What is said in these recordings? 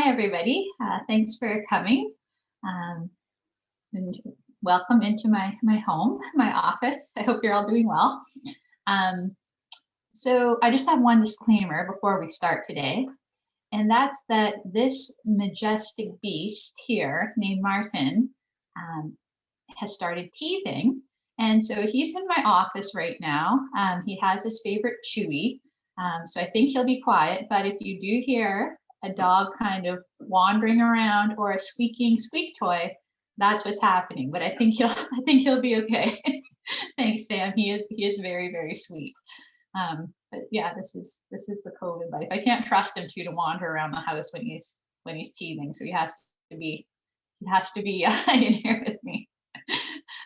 everybody. Thanks for coming and welcome into my home, my office. I hope you're all doing well. So I just have one disclaimer before we start today, and that's that this majestic beast here named Martin has started teething. And so he's in my office right now. He has his favorite chewy. So I think he'll be quiet, but if you do hear a dog kind of wandering around or a squeaking squeak toy, that's what's happening. But I think he'll be okay. Thanks, Sam. He is very, very sweet. But yeah, this is the COVID life. I can't trust him to wander around the house when he's teething. So he has to be in here with me.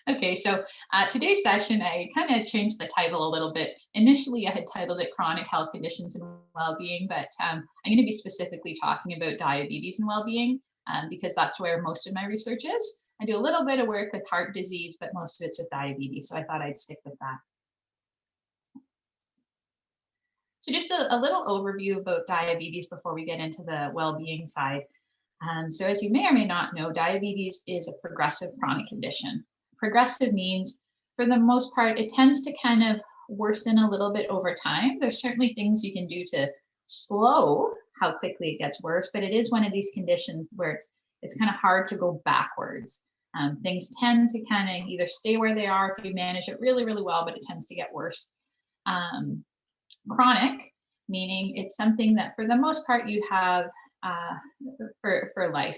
Okay, so today's session, I kind of changed the title a little bit. Initially, I had titled it Chronic Health Conditions and Wellbeing, but I'm going to be specifically talking about diabetes and well-being because that's where most of my research is. I do a little bit of work with heart disease, but most of it's with diabetes, so I thought I'd stick with that. So just a little overview about diabetes before we get into the well-being side. So as you may or may not know, diabetes is a progressive chronic condition. Progressive means, for the most part, it tends to kind of worsen a little bit over time. There's certainly things you can do to slow how quickly it gets worse, but it is one of these conditions where it's kind of hard to go backwards. Things tend to kind of either stay where they are if you manage it really, really well, but it tends to get worse. Chronic, meaning it's something that for the most part you have for life.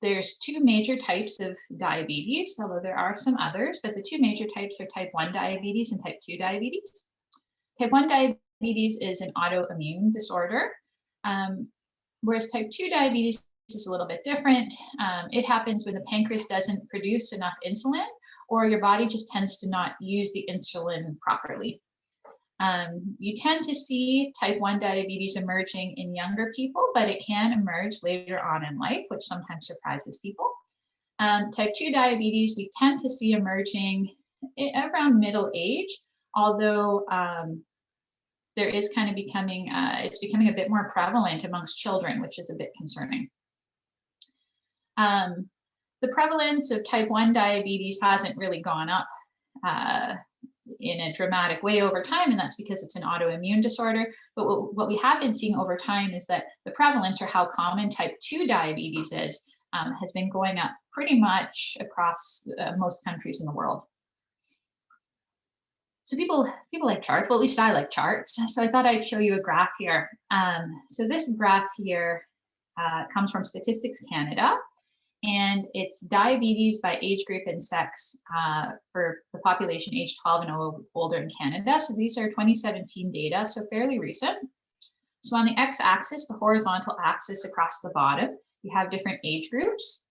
There's two major types of diabetes, although there are some others, but the two major types are type 1 diabetes and type 2 diabetes. Type 1 diabetes is an autoimmune disorder, whereas type 2 diabetes is a little bit different. It happens when the pancreas doesn't produce enough insulin, or your body just tends to not use the insulin properly. You tend to see type 1 diabetes emerging in younger people, but it can emerge later on in life, which sometimes surprises people. Type 2 diabetes, we tend to see emerging around middle age, although there is kind of it's becoming a bit more prevalent amongst children, which is a bit concerning. The prevalence of type 1 diabetes hasn't really gone up in a dramatic way over time, and that's because it's an autoimmune disorder. But what we have been seeing over time is that the prevalence, or how common type 2 diabetes is, has been going up pretty much across most countries in the world. So people like charts. Well, at least I like charts. So I thought I'd show you a graph here. So this graph here comes from Statistics Canada, and it's diabetes by age group and sex for the population age 12 and older in Canada. So these are 2017 data, so fairly recent. So on the x-axis, the horizontal axis across the bottom, you have different age groups.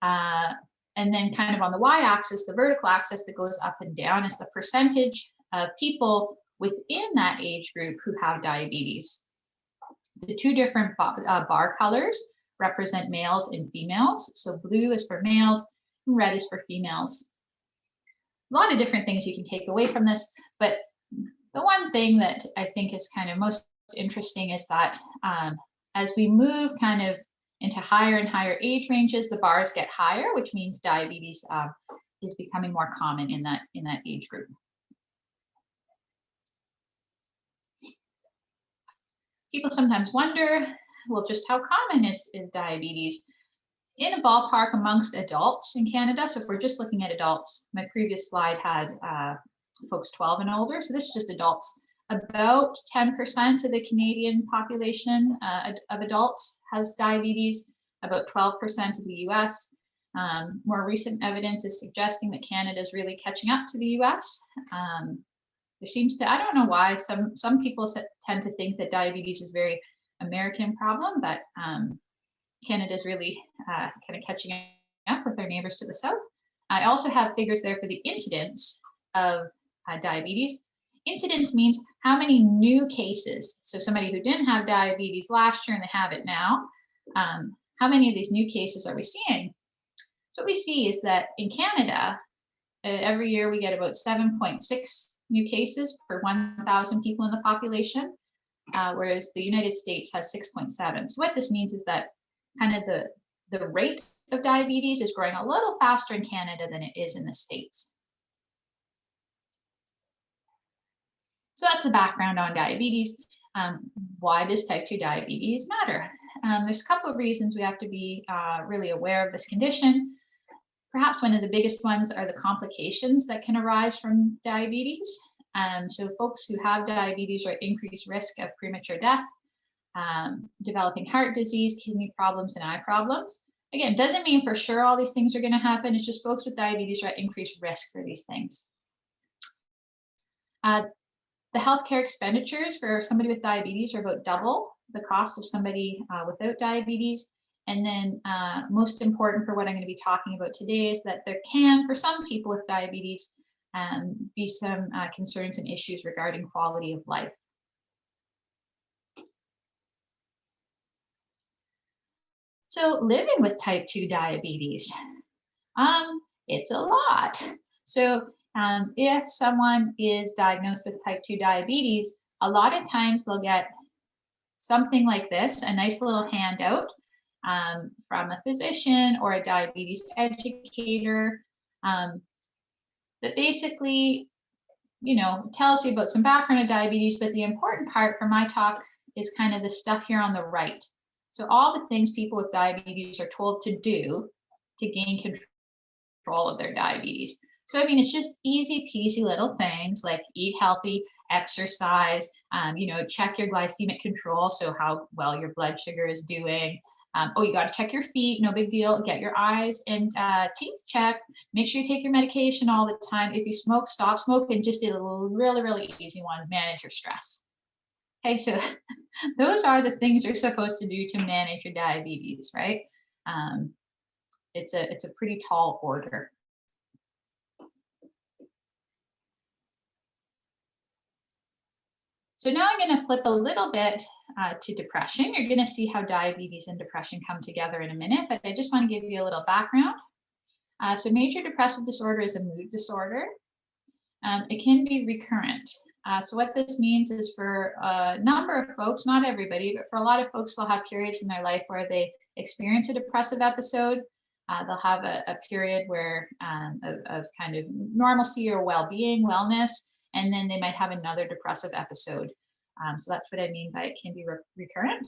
And then kind of on the y-axis, the vertical axis that goes up and down is the percentage of people within that age group who have diabetes. The two different bar colors represent males and females. So blue is for males and red is for females. A lot of different things you can take away from this, but the one thing that I think is kind of most interesting is that as we move kind of into higher and higher age ranges, the bars get higher, which means diabetes is becoming more common in that age group. People sometimes wonder, well, just how common is diabetes? In a ballpark amongst adults in Canada, so if we're just looking at adults, my previous slide had folks 12 and older, so this is just adults. About 10% of the Canadian population of adults has diabetes, about 12% of the US. More recent evidence is suggesting that Canada is really catching up to the US. There seems to, I don't know why, some people tend to think that diabetes is very American problem, but Canada is really kind of catching up with our neighbors to the south. I also have figures there for the incidence of diabetes. Incidence means how many new cases, so somebody who didn't have diabetes last year and they have it now, how many of these new cases are we seeing? What we see is that in Canada, every year we get about 7.6 new cases per 1,000 people in the population. whereas the United States has 6.7. So what this means is that kind of the rate of diabetes is growing a little faster in Canada than it is in the States. So that's the background on diabetes. Why does type 2 diabetes matter? There's a couple of reasons we have to be really aware of this condition. Perhaps one of the biggest ones are the complications that can arise from diabetes. So folks who have diabetes are at increased risk of premature death, developing heart disease, kidney problems, and eye problems. Again, doesn't mean for sure all these things are going to happen. It's just folks with diabetes are at increased risk for these things. The healthcare expenditures for somebody with diabetes are about double the cost of somebody without diabetes. And then most important for what I'm going to be talking about today is that there can, for some people with diabetes, be some concerns and issues regarding quality of life. So living with type 2 diabetes, it's a lot. So if someone is diagnosed with type 2 diabetes, a lot of times they'll get something like this, a nice little handout from a physician or a diabetes educator that basically, tells you about some background of diabetes, but the important part for my talk is kind of the stuff here on the right. So all the things people with diabetes are told to do to gain control of their diabetes. So, I mean, it's just easy peasy little things like eat healthy, exercise, check your glycemic control. So how well your blood sugar is doing. You got to check your feet, no big deal. Get your eyes and teeth checked. Make sure you take your medication all the time. If you smoke, stop smoking. Just did a really, really easy one, manage your stress. Okay, so those are the things you're supposed to do to manage your diabetes, right? It's a pretty tall order. So now I'm going to flip a little bit to depression. You're going to see how diabetes and depression come together in a minute, but I just want to give you a little background. So major depressive disorder is a mood disorder. It can be recurrent. So what this means is for a number of folks, not everybody, but for a lot of folks, they'll have periods in their life where they experience a depressive episode. They'll have a period where of kind of normalcy or well-being, wellness, and then they might have another depressive episode. So that's what I mean by it can be recurrent.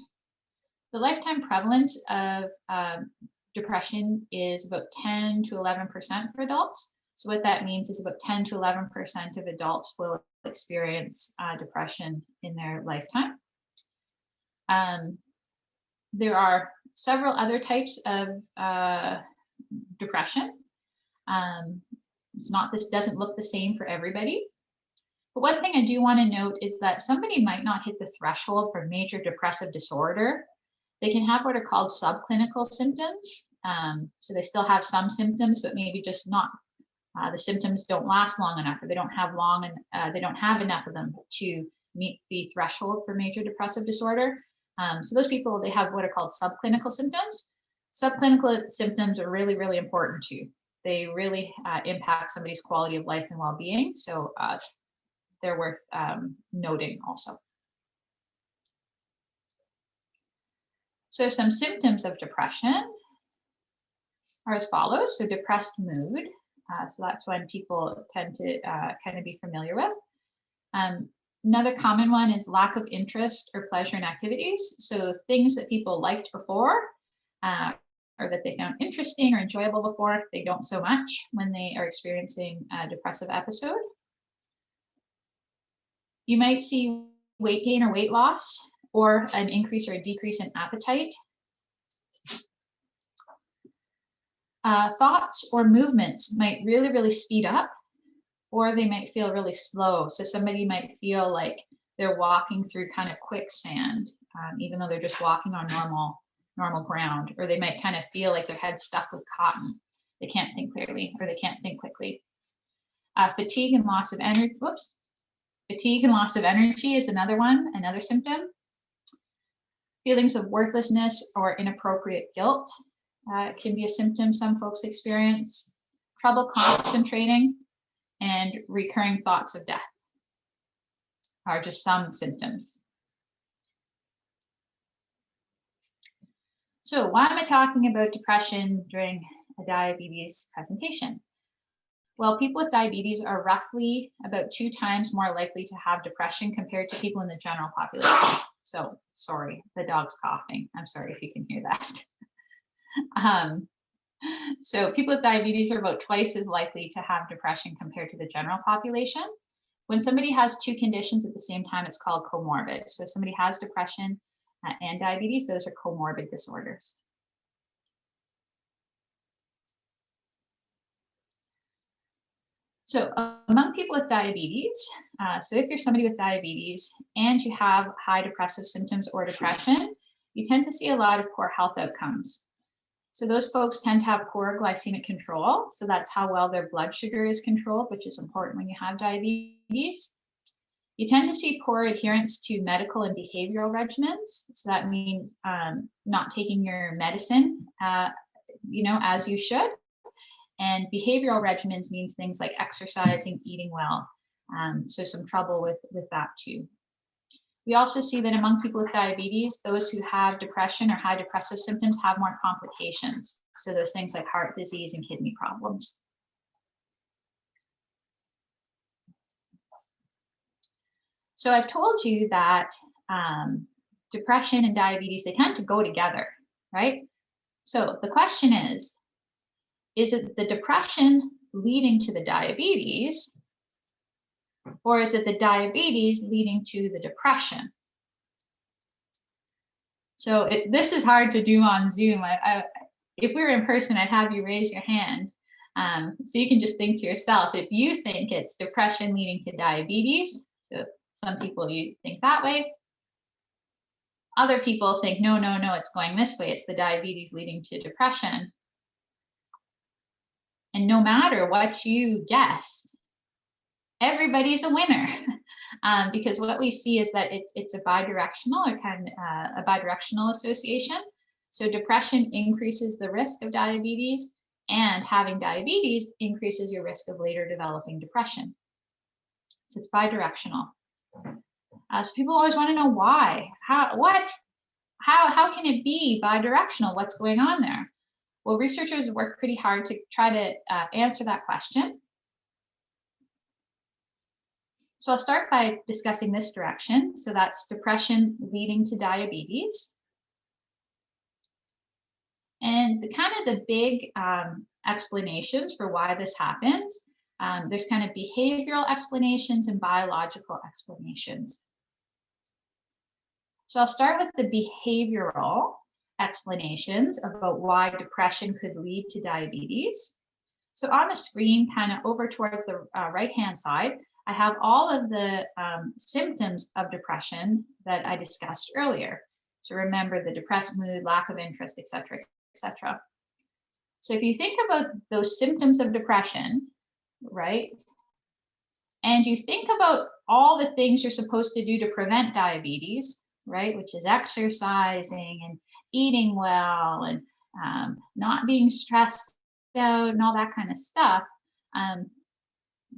The lifetime prevalence of depression is about 10 to 11% for adults. So what that means is about 10 to 11% of adults will experience depression in their lifetime. There are several other types of depression. This doesn't look the same for everybody. But one thing I do want to note is that somebody might not hit the threshold for major depressive disorder. They can have what are called subclinical symptoms. So they still have some symptoms, but maybe just not. The symptoms don't last long enough, or they don't have enough of them to meet the threshold for major depressive disorder. So those people, they have what are called subclinical symptoms. Subclinical symptoms are really, really important too. They really impact somebody's quality of life and well-being. So they're worth noting also. So some symptoms of depression are as follows. So depressed mood. So that's one people tend to kind of be familiar with. Another common one is lack of interest or pleasure in activities. So things that people liked before or that they found interesting or enjoyable before, they don't so much when they are experiencing a depressive episode. You might see weight gain or weight loss, or an increase or a decrease in appetite. Thoughts or movements might really, really speed up, or they might feel really slow. So somebody might feel like they're walking through kind of quicksand, even though they're just walking on normal ground, or they might kind of feel like their head's stuck with cotton. They can't think clearly, or they can't think quickly. Fatigue and loss of energy. Fatigue and loss of energy is another symptom. Feelings of worthlessness or inappropriate guilt can be a symptom some folks experience. Trouble concentrating and recurring thoughts of death are just some symptoms. So why am I talking about depression during a diabetes presentation? Well, people with diabetes are roughly about 2 times more likely to have depression compared to people in the general population. So sorry, the dog's coughing. I'm sorry if you can hear that. Um, so people with diabetes are about twice as likely to have depression compared to the general population. When somebody has 2 conditions at the same time, it's called comorbid. So if somebody has depression and diabetes, those are comorbid disorders. So among people with diabetes, so if you're somebody with diabetes and you have high depressive symptoms or depression, you tend to see a lot of poor health outcomes. So those folks tend to have poor glycemic control. So that's how well their blood sugar is controlled, which is important when you have diabetes. You tend to see poor adherence to medical and behavioral regimens. So that means not taking your medicine, as you should. And behavioral regimens means things like exercising, eating well. So some trouble with that too. We also see that among people with diabetes, those who have depression or high depressive symptoms have more complications. So those things like heart disease and kidney problems. So I've told you that depression and diabetes, they tend to go together, right? So the question is it the depression leading to the diabetes, or is it the diabetes leading to the depression? So this is hard to do on Zoom. If we were in person, I'd have you raise your hands. So you can just think to yourself, if you think it's depression leading to diabetes, so some people you think that way. Other people think, no, it's going this way. It's the diabetes leading to depression. And no matter what you guess, everybody's a winner. Because what we see is that it's a bidirectional or kind of a bidirectional association. So depression increases the risk of diabetes, and having diabetes increases your risk of later developing depression. So it's bidirectional. So people always want to know why. How can it be bidirectional? What's going on there? Well, researchers work pretty hard to try to answer that question. So I'll start by discussing this direction. So that's depression leading to diabetes. And the big explanations for why this happens, there's kind of behavioral explanations and biological explanations. So I'll start with the behavioral explanations about why depression could lead to diabetes. So on the screen, kind of over towards the right-hand side, I have all of the symptoms of depression that I discussed earlier. So remember the depressed mood, lack of interest, etc., etc. So if you think about those symptoms of depression, right, and you think about all the things you're supposed to do to prevent diabetes, right, which is exercising and eating well and not being stressed out and all that kind of stuff,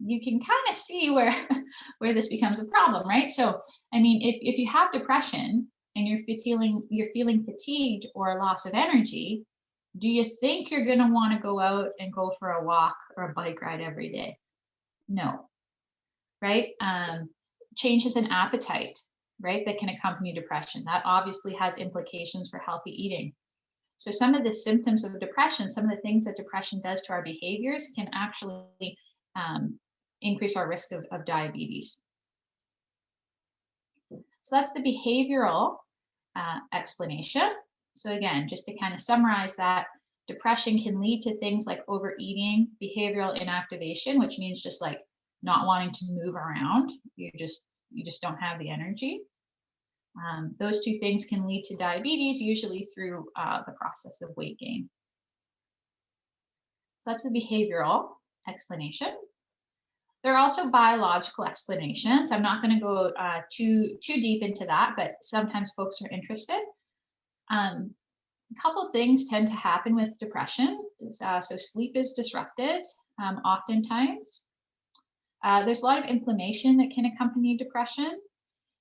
you can kind of see where this becomes a problem, right? So, I mean, if you have depression and you're feeling fatigued or loss of energy, do you think you're going to want to go out and go for a walk or a bike ride every day? No, right? Changes in appetite, right, that can accompany depression. That obviously has implications for healthy eating. So some of the symptoms of depression, some of the things that depression does to our behaviors can actually increase our risk of diabetes. So that's the behavioral explanation. So again, just to kind of summarize that, depression can lead to things like overeating, behavioral inactivation, which means just like not wanting to move around. You just don't have the energy. Those two things can lead to diabetes, usually through the process of weight gain. So that's the behavioral explanation. There are also biological explanations. I'm not going to go too deep into that, but sometimes folks are interested. A couple of things tend to happen with depression. So sleep is disrupted oftentimes. There's a lot of inflammation that can accompany depression,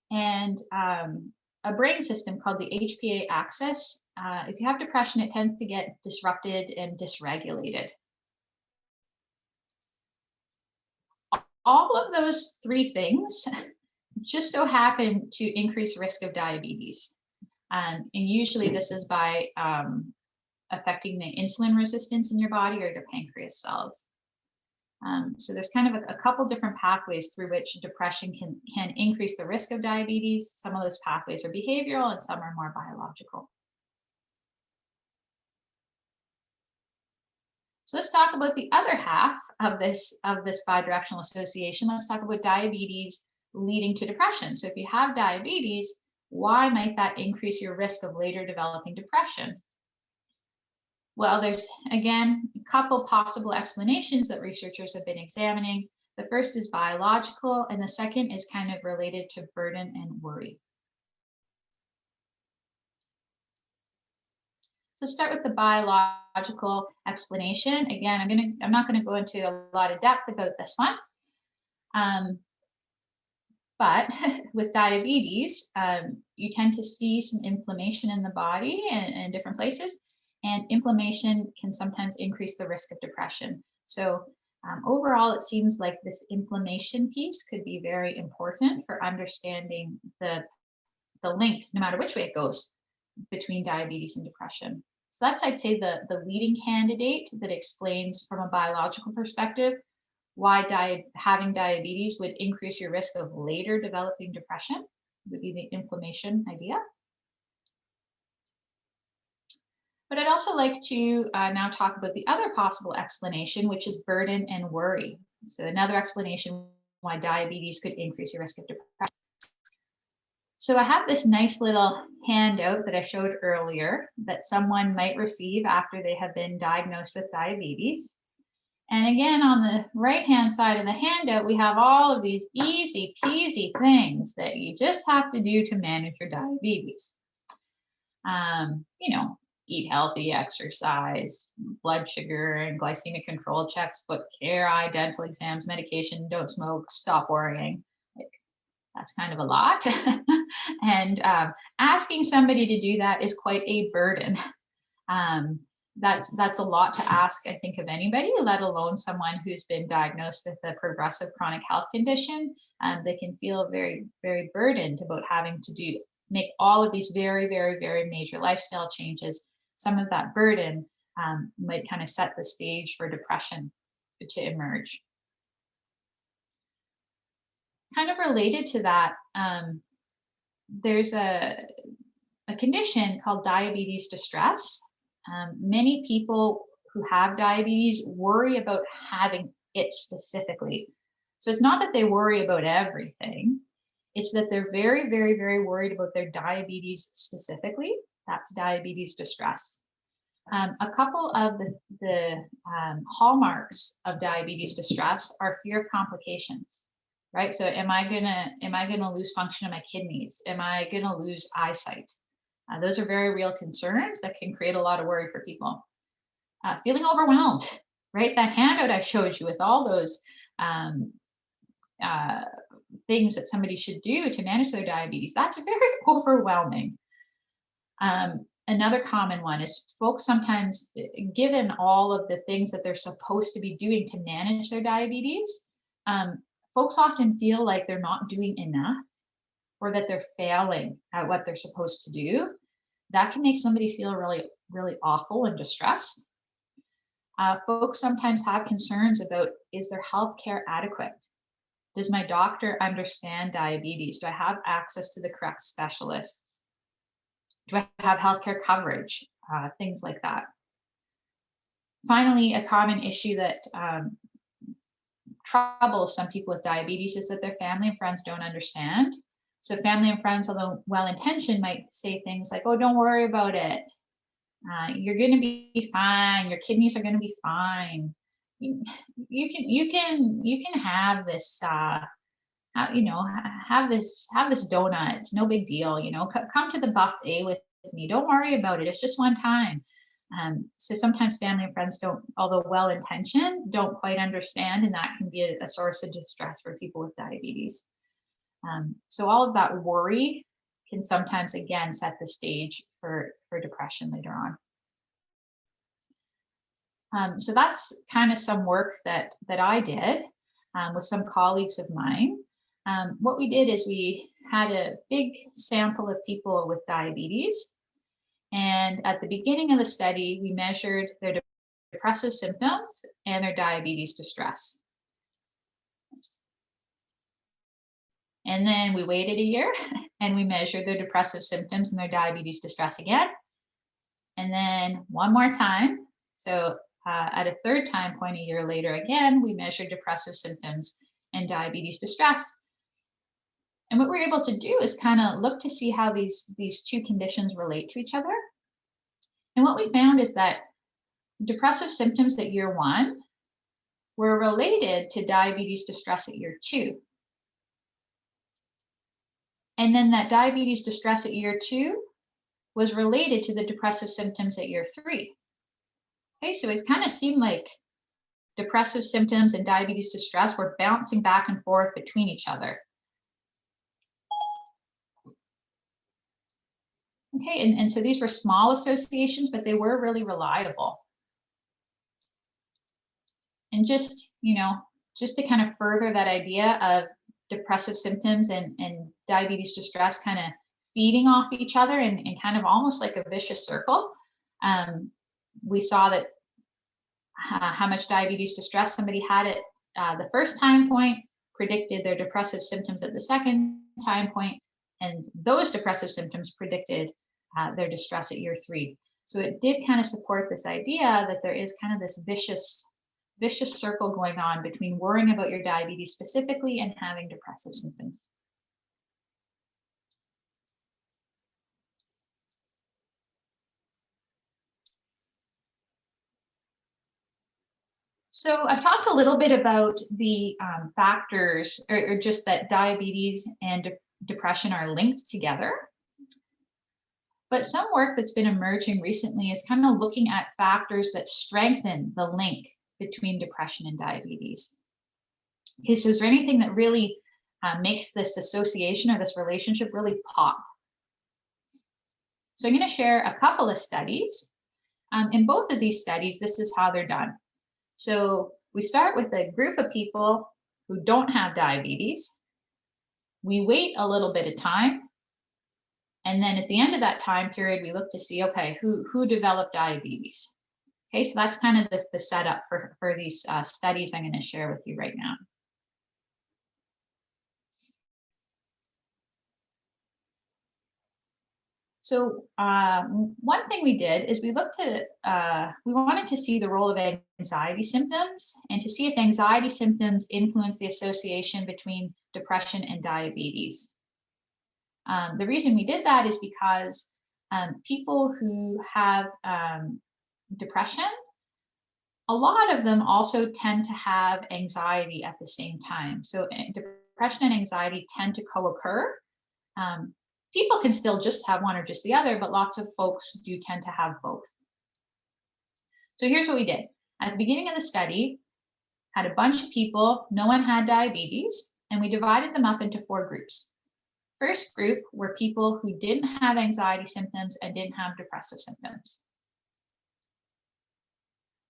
and a brain system called the HPA axis if you have depression, it tends to get disrupted and dysregulated. All of those three things just so happen to increase risk of diabetes. And usually this is by affecting the insulin resistance in your body or your pancreas cells. So there's kind of a couple different pathways through which depression can increase the risk of diabetes. Some of those pathways are behavioral and some are more biological. So let's talk about the other half of this bidirectional association. Let's talk about diabetes leading to depression. So if you have diabetes, why might that increase your risk of later developing depression? Well, there's, again, a couple possible explanations that researchers have been examining. The first is biological, and the second is kind of related to burden and worry. So start with the biological explanation. Again, I'm not going to go into a lot of depth about this one. But with diabetes, you tend to see some inflammation in the body and in different places, and inflammation can sometimes increase the risk of depression. So overall, it seems like this inflammation piece could be very important for understanding the link, no matter which way it goes, between diabetes and depression. So that's, I'd say, the leading candidate that explains from a biological perspective why having diabetes would increase your risk of later developing depression, would be the inflammation idea. But I'd also like to now talk about the other possible explanation, which is burden and worry. So another explanation why diabetes could increase your risk of depression. So I have this nice little handout that I showed earlier that someone might receive after they have been diagnosed with diabetes. And again, on the right-hand side of the handout, we have all of these easy peasy things that you just have to do to manage your diabetes. You know, eat healthy, exercise, blood sugar and glycemic control checks, foot care, eye, dental exams, medication, don't smoke, stop worrying. That's kind of a lot. And asking somebody to do that is quite a burden. That's a lot to ask, I think, of anybody, let alone someone who's been diagnosed with a progressive chronic health condition. They can feel very, very burdened about having to make all of these very, very, very major lifestyle changes. Some of that burden might kind of set the stage for depression to emerge. Kind of related to that, there's a condition called diabetes distress. Many people who have diabetes worry about having it specifically. So it's not that they worry about everything. It's that they're very, very, very worried about their diabetes specifically. That's diabetes distress. A couple of the hallmarks of diabetes distress are fear of complications. Right? So am I gonna lose function of my kidneys? Am I gonna lose eyesight? Those are very real concerns that can create a lot of worry for people. Feeling overwhelmed, right? That handout I showed you with all those things that somebody should do to manage their diabetes, that's very overwhelming. Another common one is folks sometimes, given all of the things that they're supposed to be doing to manage their diabetes, folks often feel like they're not doing enough or that they're failing at what they're supposed to do. That can make somebody feel really, really awful and distressed. Folks sometimes have concerns about, is their healthcare adequate? Does my doctor understand diabetes? Do I have access to the correct specialists? Do I have healthcare coverage? Things like that. Finally, a common issue that troubles some people with diabetes is that their family and friends don't understand. So family and friends, although well-intentioned, might say things like, "Oh, don't worry about it. You're going to be fine. Your kidneys are going to be fine. You can have this. Have this donut. It's no big deal. Come to the buffet with me. Don't worry about it. It's just one time." So sometimes family and friends don't, although well-intentioned, don't quite understand, and that can be a source of distress for people with diabetes. So all of that worry can sometimes again set the stage for depression later on. So that's kind of some work that I did with some colleagues of mine. What we did is we had a big sample of people with diabetes. And at the beginning of the study, we measured their depressive symptoms and their diabetes distress. And then we waited a year and we measured their depressive symptoms and their diabetes distress again. And then one more time. So at a third time point a year later, again, we measured depressive symptoms and diabetes distress. And what we're able to do is kind of look to see how these two conditions relate to each other. And what we found is that depressive symptoms at year 1 were related to diabetes distress at year 2. And then that diabetes distress at year 2 was related to the depressive symptoms at year 3. Okay, so it kind of seemed like depressive symptoms and diabetes distress were bouncing back and forth between each other. Okay, and so these were small associations, but they were really reliable. And just, just to kind of further that idea of depressive symptoms and diabetes distress kind of feeding off each other and kind of almost like a vicious circle, we saw that how much diabetes distress somebody had at the first time point predicted their depressive symptoms at the second time point, and those depressive symptoms predicted their distress at year 3. So it did kind of support this idea that there is kind of this vicious circle going on between worrying about your diabetes specifically and having depressive symptoms. So I've talked a little bit about the factors, or just that diabetes and depression are linked together. But some work that's been emerging recently is kind of looking at factors that strengthen the link between depression and diabetes. Okay, so is there anything that really makes this association or this relationship really pop? So I'm going to share a couple of studies. In both of these studies, this is how they're done. So we start with a group of people who don't have diabetes. We wait a little bit of time. And then at the end of that time period, we look to see, okay, who developed diabetes? Okay, so that's kind of the setup for these studies I'm going to share with you right now. So one thing we did is we wanted to see the role of anxiety symptoms and to see if anxiety symptoms influence the association between depression and diabetes. The reason we did that is because people who have depression, a lot of them also tend to have anxiety at the same time. So depression and anxiety tend to co-occur. People can still just have one or just the other, but lots of folks do tend to have both. So here's what we did. At the beginning of the study, had a bunch of people, no one had diabetes, and we divided them up into 4 groups. First group were people who didn't have anxiety symptoms and didn't have depressive symptoms.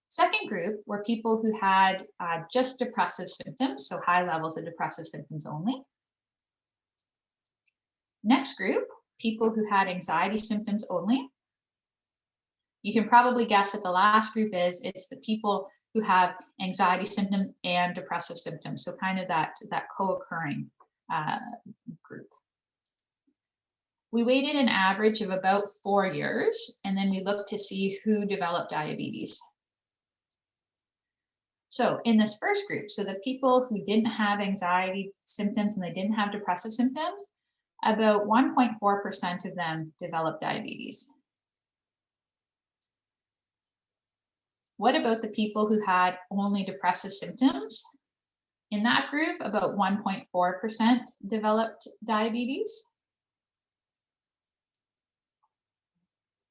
Second group were people who had just depressive symptoms, so high levels of depressive symptoms only. Next group, people who had anxiety symptoms only. You can probably guess what the last group is. It's the people who have anxiety symptoms and depressive symptoms, so kind of that co-occurring group. We waited an average of about 4 years, and then we looked to see who developed diabetes. So in this first group, so the people who didn't have anxiety symptoms and they didn't have depressive symptoms, about 1.4% of them developed diabetes. What about the people who had only depressive symptoms? In that group, about 1.4% developed diabetes.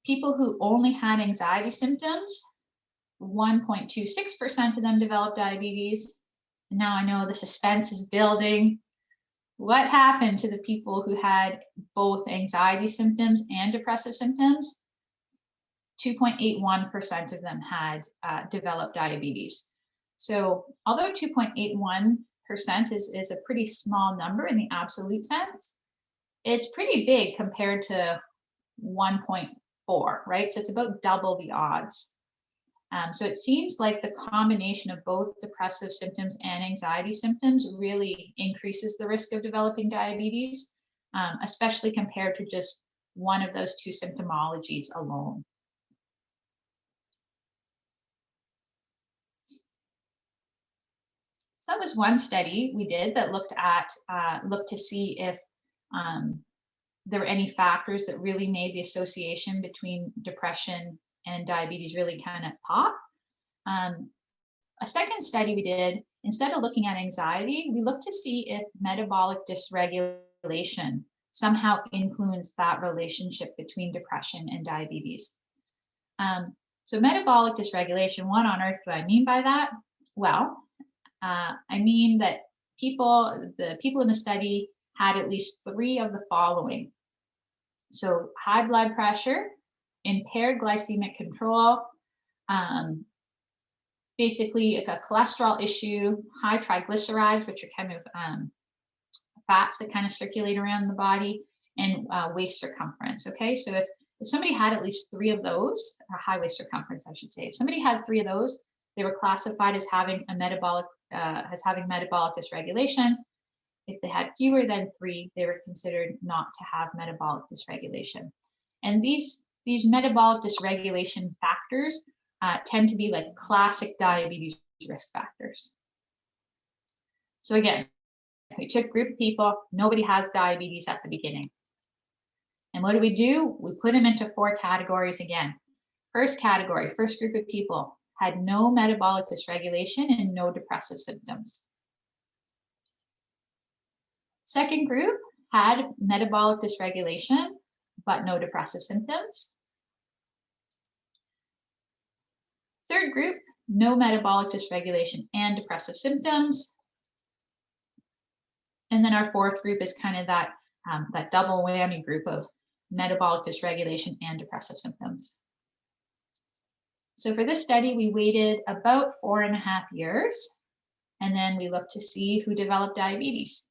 People who only had anxiety symptoms, 1.26% of them developed diabetes. And now I know the suspense is building. What happened to the people who had both anxiety symptoms and depressive symptoms? 2.81% of them had developed diabetes. So although 2.81% is a pretty small number in the absolute sense, it's pretty big compared to 1.4, right? So it's about double the odds. So it seems like the combination of both depressive symptoms and anxiety symptoms really increases the risk of developing diabetes, especially compared to just one of those two symptomologies alone. So that was one study we did that looked to see if there were any factors that really made the association between depression and diabetes really kind of pop. A second study we did, instead of looking at anxiety, we looked to see if metabolic dysregulation somehow influenced that relationship between depression and diabetes. So metabolic dysregulation, what on earth do I mean by that? Well, I mean that the people in the study had at least 3 of the following. So high blood pressure, impaired glycemic control, basically a cholesterol issue, high triglycerides, which are kind of fats that kind of circulate around the body, and waist circumference. Okay, so if somebody had at least 3 of those, or high waist circumference, I should say, if somebody had 3 of those, they were classified as having metabolic dysregulation. If they had fewer than 3, they were considered not to have metabolic dysregulation. And these metabolic dysregulation factors tend to be like classic diabetes risk factors. So again, we took a group of people, nobody has diabetes at the beginning. And what do? We put them into 4 categories again. First category, first group of people had no metabolic dysregulation and no depressive symptoms. Second group had metabolic dysregulation, but no depressive symptoms. Third group, no metabolic dysregulation and depressive symptoms. And then our fourth group is kind of that double whammy group of metabolic dysregulation and depressive symptoms. So for this study, we waited about 4.5 years, and then we looked to see who developed diabetes.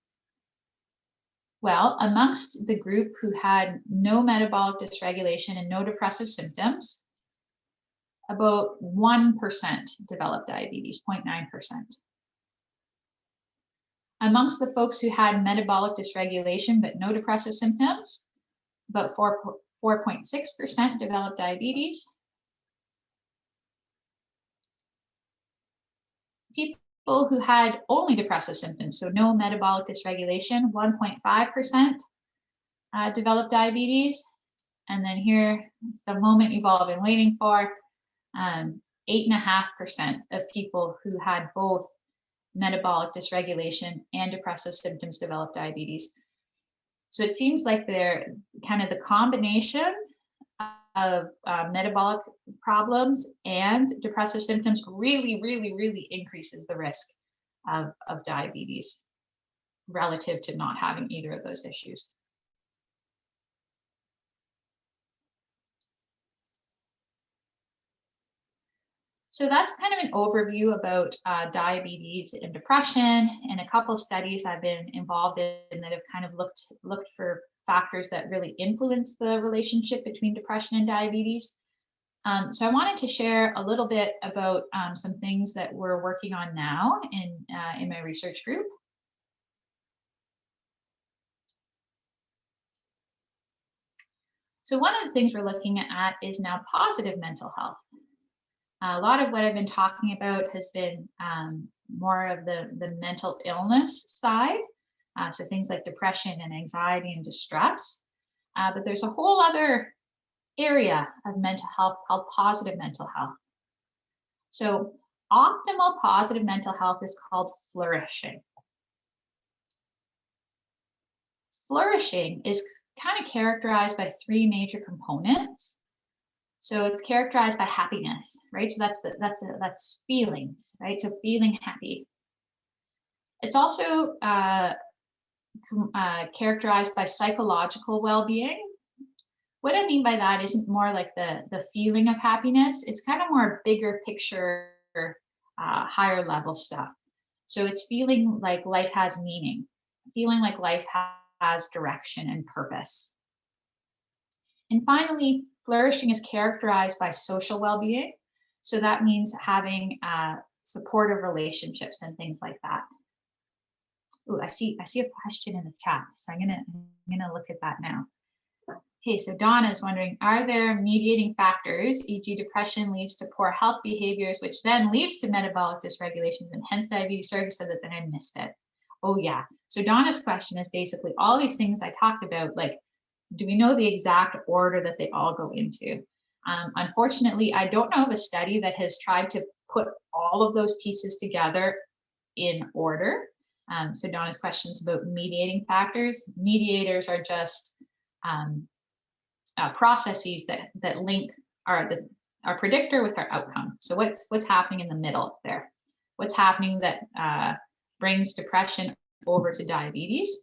Well, amongst the group who had no metabolic dysregulation and no depressive symptoms, about 1% developed diabetes, 0.9%. Amongst the folks who had metabolic dysregulation but no depressive symptoms, about 4.6% developed diabetes. People who had only depressive symptoms, so no metabolic dysregulation, 1.5% developed diabetes. And then here, it's the moment you've all been waiting for, 8.5% of people who had both metabolic dysregulation and depressive symptoms developed diabetes. So it seems like they're kind of the combination of metabolic problems and depressive symptoms really increases the risk of diabetes relative to not having either of those issues. So that's kind of an overview about diabetes and depression, and a couple of studies I've been involved in that have kind of looked for factors that really influence the relationship between depression and diabetes. So I wanted to share a little bit about some things that we're working on now in my research group. So one of the things we're looking at is now positive mental health. A lot of what I've been talking about has been more of the mental illness side, so things like depression and anxiety and distress. But there's a whole other area of mental health called positive mental health. So optimal positive mental health is called flourishing. Flourishing is kind of characterized by 3 major components. So it's characterized by happiness, right? So that's feelings, right? So feeling happy. It's also characterized by psychological well-being. What I mean by that isn't more like the feeling of happiness. It's kind of more bigger picture, higher level stuff. So it's feeling like life has meaning, feeling like life has direction and purpose. And finally, flourishing is characterized by social well-being. So that means having supportive relationships and things like that. Ooh, I see a question in the chat, so I'm gonna look at that now. Okay, so Donna is wondering, are there mediating factors, e.g. depression leads to poor health behaviors, which then leads to metabolic dysregulations and hence diabetes? Sorry, said that, then I missed it. Oh yeah, so Donna's question is basically all these things I talked about, like, do we know the exact order that they all go into? Unfortunately, I don't know of a study that has tried to put all of those pieces together in order. So Donna's question is about mediating factors. Mediators are just processes that link our predictor with our outcome. So what's happening in the middle there? What's happening that brings depression over to diabetes?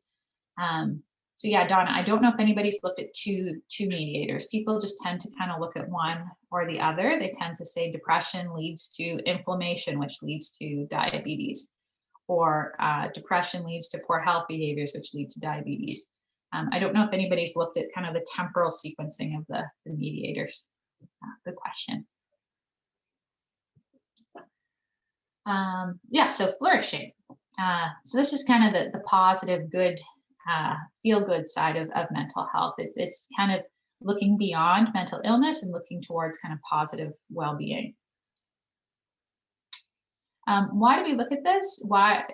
So yeah, Donna, I don't know if anybody's looked at two mediators. People just tend to kind of look at one or the other. They tend to say depression leads to inflammation, which leads to diabetes, or depression leads to poor health behaviors, which lead to diabetes. I don't know if anybody's looked at kind of the temporal sequencing of the mediators. Good question. Yeah, so flourishing. So this is kind of the positive, good, feel-good side of mental health. It's kind of looking beyond mental illness and looking towards kind of positive well-being. Why do we look at this? Why,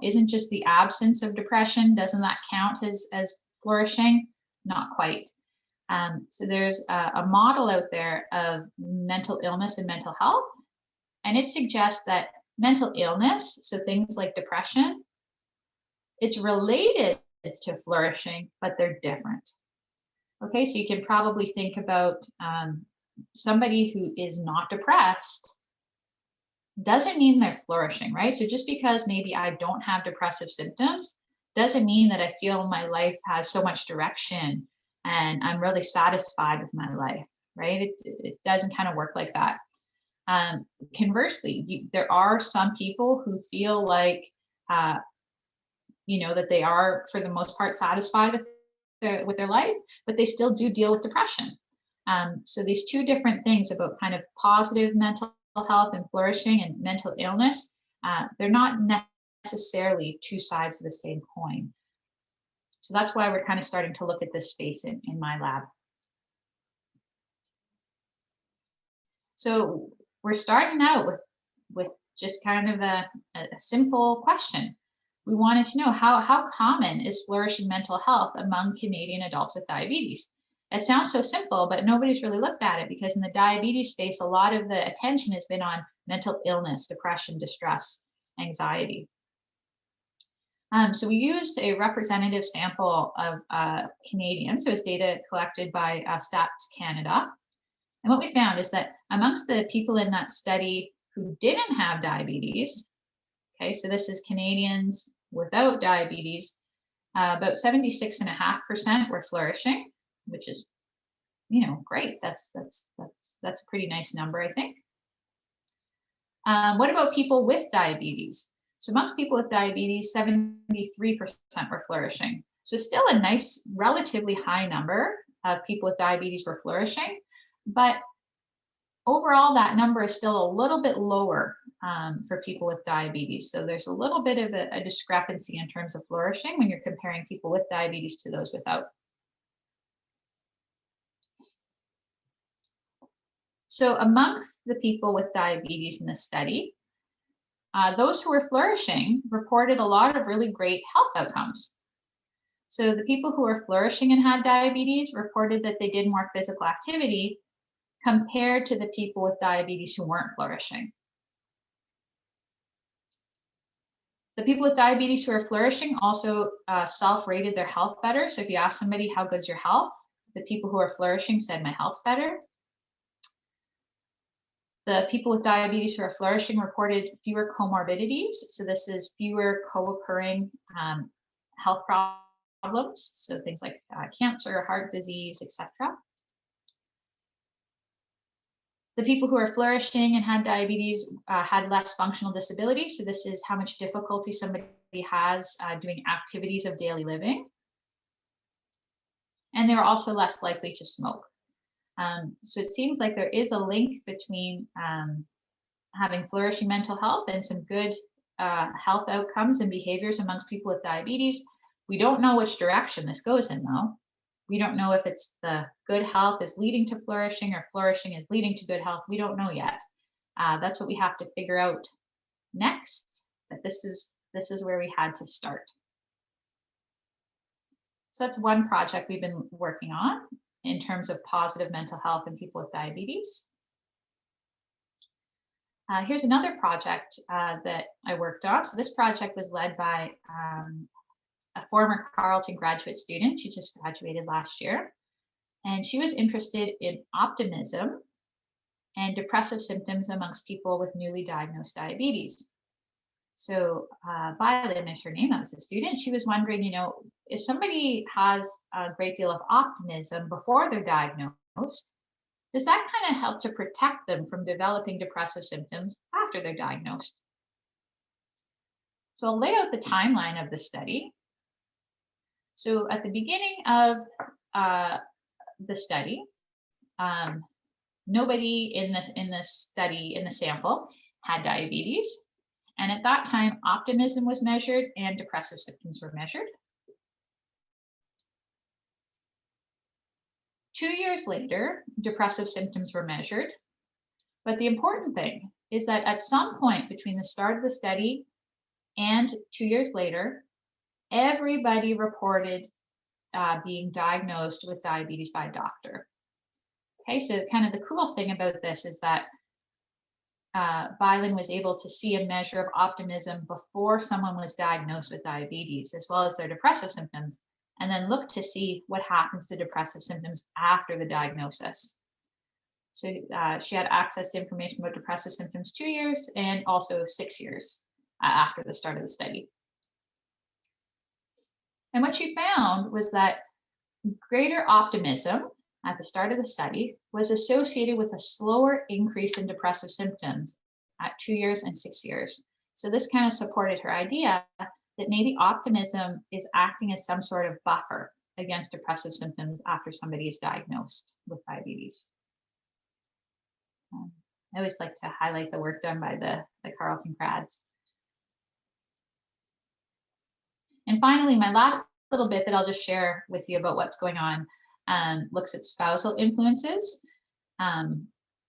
isn't just the absence of depression, doesn't that count as flourishing? Not quite. So there's a model out there of mental illness and mental health, and it suggests that mental illness, so things like depression, it's related to flourishing, but they're different. Okay, so you can probably think about somebody who is not depressed doesn't mean they're flourishing, right? So just because maybe I don't have depressive symptoms doesn't mean that I feel my life has so much direction and I'm really satisfied with my life, right? It doesn't kind of work like that. Conversely, there are some people who feel like, that they are, for the most part, satisfied with their life, but they still do deal with depression. So these two different things about kind of positive mental health and flourishing and mental illness, they're not necessarily two sides of the same coin. So that's why we're kind of starting to look at this space in my lab. So we're starting out with just kind of a simple question. We wanted to know how common is flourishing mental health among Canadian adults with diabetes? It sounds so simple, but nobody's really looked at it because in the diabetes space, a lot of the attention has been on mental illness, depression, distress, anxiety. So we used a representative sample of Canadians. So it was data collected by Stats Canada. And what we found is that amongst the people in that study who didn't have diabetes, okay, so this is Canadians without diabetes, about 76.5% were flourishing, which is, great. That's a pretty nice number, I think. What about people with diabetes? So amongst people with diabetes, 73% were flourishing. So still a nice, relatively high number of people with diabetes were flourishing, but overall that number is still a little bit lower for people with diabetes. So there's a little bit of a discrepancy in terms of flourishing when you're comparing people with diabetes to those without. So amongst the people with diabetes in the study, those who were flourishing reported a lot of really great health outcomes. So the people who were flourishing and had diabetes reported that they did more physical activity compared to the people with diabetes who weren't flourishing. The people with diabetes who are flourishing also self-rated their health better. So if you ask somebody, how good's your health? The people who are flourishing said, my health's better. The people with diabetes who are flourishing reported fewer comorbidities. So this is fewer co-occurring health problems, so things like cancer, heart disease, etc. The people who are flourishing and had diabetes had less functional disability. So this is how much difficulty somebody has doing activities of daily living. And they were also less likely to smoke. So it seems like there is a link between having flourishing mental health and some good health outcomes and behaviors amongst people with diabetes. We don't know which direction this goes in, though. We don't know if it's the good health is leading to flourishing or flourishing is leading to good health. We don't know yet. That's what we have to figure out next. But this is where we had to start. So that's one project we've been working on in terms of positive mental health in people with diabetes. Here's another project that I worked on. So this project was led by a former Carleton graduate student. She just graduated last year. And she was interested in optimism and depressive symptoms amongst people with newly diagnosed diabetes. So Violet is her name, that was the student. She was wondering, if somebody has a great deal of optimism before they're diagnosed, does that kind of help to protect them from developing depressive symptoms after they're diagnosed? So I'll lay out the timeline of the study. So at the beginning of the study, nobody in the study, in the sample, had diabetes. And at that time, optimism was measured and depressive symptoms were measured. 2 years later, depressive symptoms were measured. But the important thing is that at some point between the start of the study and 2 years later, everybody reported being diagnosed with diabetes by a doctor. Okay, so kind of the cool thing about this is that Violet was able to see a measure of optimism before someone was diagnosed with diabetes, as well as their depressive symptoms, and then look to see what happens to depressive symptoms after the diagnosis. So she had access to information about depressive symptoms 2 years and also 6 years after the start of the study. And what she found was that greater optimism at the start of the study was associated with a slower increase in depressive symptoms at 2 years and 6 years. So this kind of supported her idea that maybe optimism is acting as some sort of buffer against depressive symptoms after somebody is diagnosed with diabetes. I always like to highlight the work done by the Carleton grads. And finally, my last little bit that I'll just share with you about what's going on looks at spousal influences.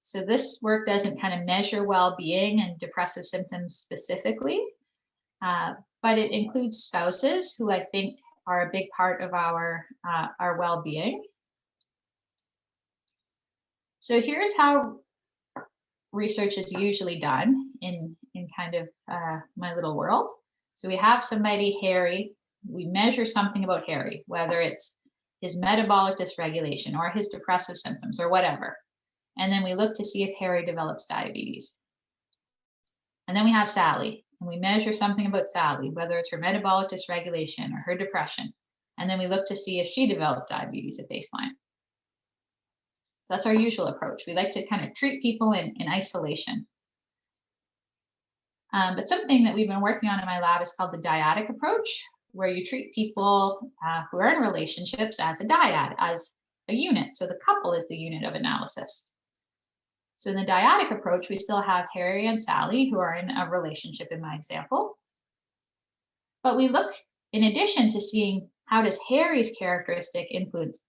So this work doesn't kind of measure well-being and depressive symptoms specifically, but it includes spouses, who I think are a big part of our well-being. So here's how research is usually done in kind of my little world. So we have somebody, Harry, we measure something about Harry, whether it's his metabolic dysregulation or his depressive symptoms or whatever. And then we look to see if Harry develops diabetes. And then we have Sally, and we measure something about Sally, whether it's her metabolic dysregulation or her depression. And then we look to see if she developed diabetes at baseline. So that's our usual approach. We like to kind of treat people in isolation. But something that we've been working on in my lab is called the dyadic approach, where you treat people who are in relationships as a dyad, as a unit. So the couple is the unit of analysis. So in the dyadic approach, we still have Harry and Sally, who are in a relationship in my example. But we look, in addition to seeing how does Harry's characteristic influence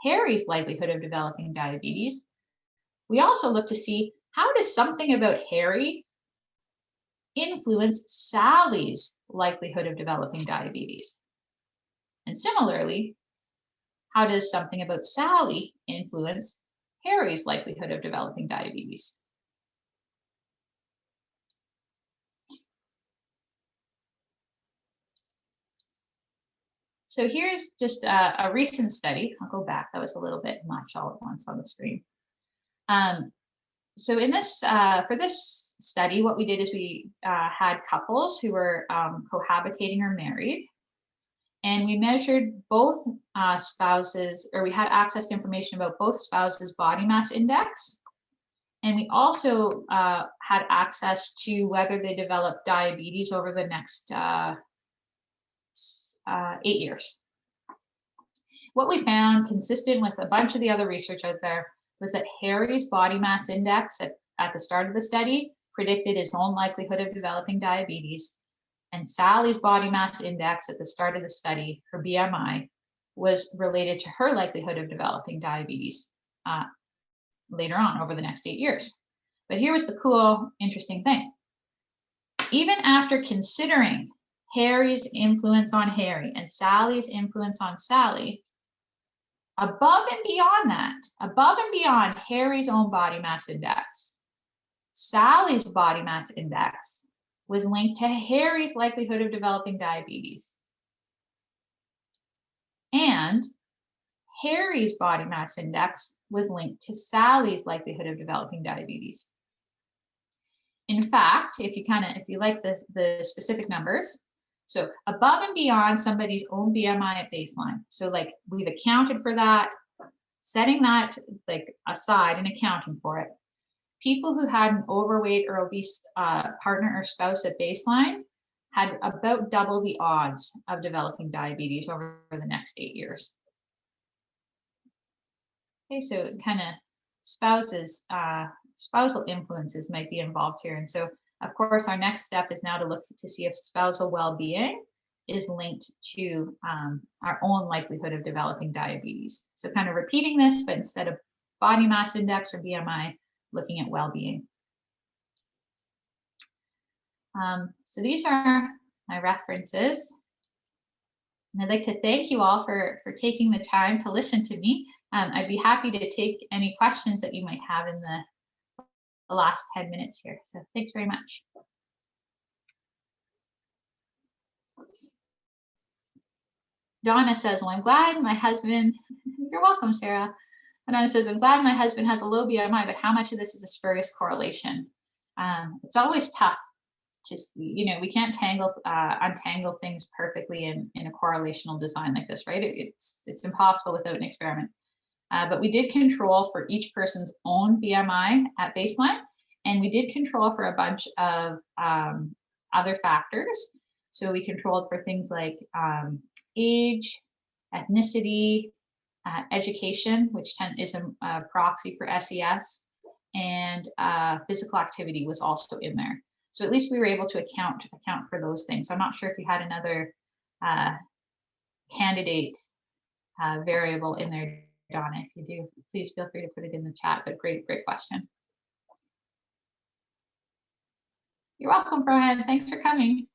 Harry's likelihood of developing diabetes, we also look to see how does something about Harry influence Sally's likelihood of developing diabetes? And similarly, how does something about Sally influence Harry's likelihood of developing diabetes? So here's just a recent study. I'll go back. That was a little bit much all at once on the screen. So in this, for this study, what we did is we had couples who were cohabitating or married, And we measured both spouses, or we had access to information about both spouses' body mass index. And we also had access to whether they developed diabetes over the next 8 years. What we found, consistent with a bunch of the other research out there, was that Harry's body mass index at the start of the study predicted his own likelihood of developing diabetes, and Sally's body mass index at the start of the study, her BMI, was related to her likelihood of developing diabetes later on over the next 8 years. But here was the cool, interesting thing. Even after considering Harry's influence on Harry and Sally's influence on Sally, above and beyond that, above and beyond Harry's own body mass index, Sally's body mass index was linked to Harry's likelihood of developing diabetes. And Harry's body mass index was linked to Sally's likelihood of developing diabetes. In fact, if you like the specific numbers, so above and beyond somebody's own BMI at baseline. So like we've accounted for that, setting that like aside and accounting for it. People who had an overweight or obese partner or spouse at baseline had about double the odds of developing diabetes over the next 8 years. Okay, so kind of spousal influences might be involved here. And so, of course, our next step is now to look to see if spousal well-being is linked to our own likelihood of developing diabetes. So kind of repeating this, but instead of body mass index or BMI, looking at well-being. So these are my references. And I'd like to thank you all for taking the time to listen to me. I'd be happy to take any questions that you might have in the last 10 minutes here. So thanks very much. Donna says, well, I'm glad my husband, you're welcome, Sarah. Donna says, I'm glad my husband has a low BMI, but how much of this is a spurious correlation? It's always tough. Just, we can't untangle things perfectly in a correlational design like this, right? It's impossible without an experiment. But we did control for each person's own BMI at baseline, and we did control for a bunch of other factors. So we controlled for things like age, ethnicity, education, which is a proxy for SES, and physical activity was also in there. So at least we were able to account for those things. I'm not sure if you had another candidate variable in there, Donna. If you do, please feel free to put it in the chat, but great question. You're welcome, Frohan. Thanks for coming.